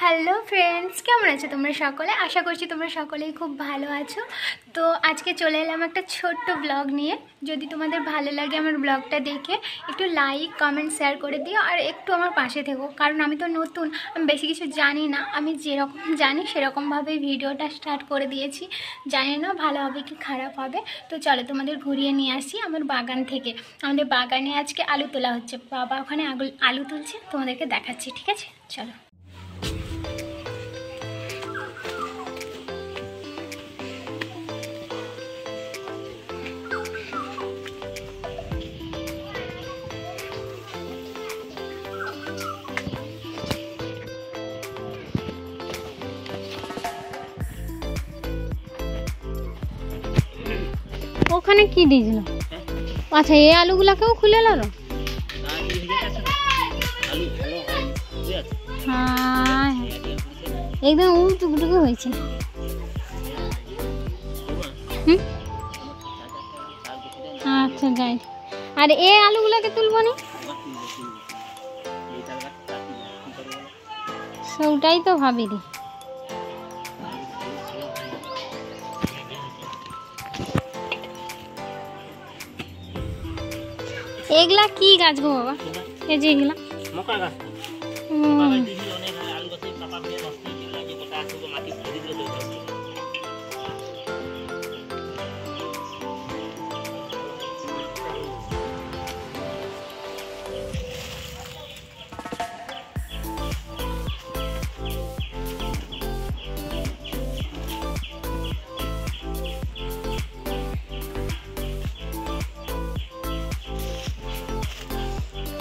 Hello friends, কেমন আছো তোমরা সকলে? আশা করছি তোমরা সকলেই খুব ভালো আছো। তো আজকে চলে এলাম একটা ছোট্ট ব্লগ নিয়ে। যদি তোমাদের ভালো লাগে আমার ব্লগটা দেখে একটু লাইক কমেন্ট শেয়ার করে দিও, আর একটু আমার পাশে থেকো, কারণ আমি তো নতুন, আমি বেশি কিছু জানি না। আমি যেরকম জানি সেরকমভাবেই ভিডিওটা স্টার্ট করে দিয়েছি। জানি না ভালো হবে কি খারাপ হবে। তো চলো তোমাদের ঘুরিয়ে নিয়ে আসি আমার বাগান থেকে। আমাদের বাগানে আজকে আলু তোলা হচ্ছে, বাবা ওখানে আলু তুলছে, তোমাদেরকে দেখাচ্ছি, ঠিক আছে? চলো। ওখানে কি দিয়েছিল? আচ্ছা, এই আলুগুলাকেও খুলে এলো। হ্যাঁ, একদম টুকটুকু হয়েছে। আচ্ছা যাই, আর এই আলুগুলাকে তুলবো না, ওটাই তো ভাবি রে। এগুলা কি গাছ গো বাবা? এই যে এগুলা মকা গাছ।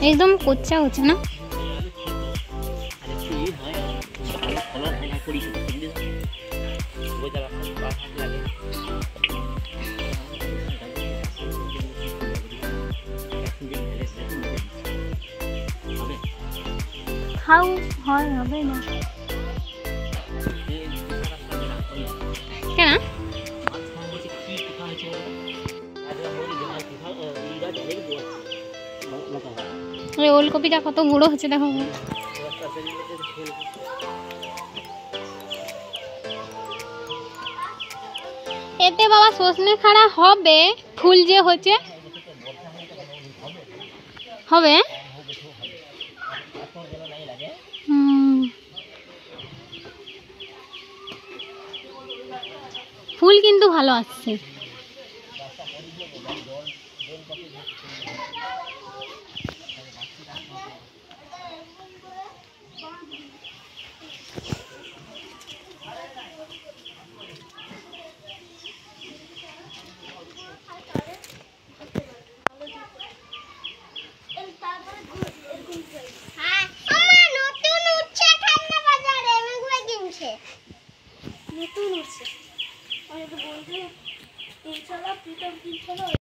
একদম কোচ্চা হচ্ছে না। খাও হয় হবে না কেন? ওলকপিটা কত গুঁড়ো হচ্ছে দেখো। এতে বাবা সজনে খাড়া হবে, ফুল যে হচ্ছে হবে। ফুল কিন্তু ভালো আসছে। নতুন উঠছে।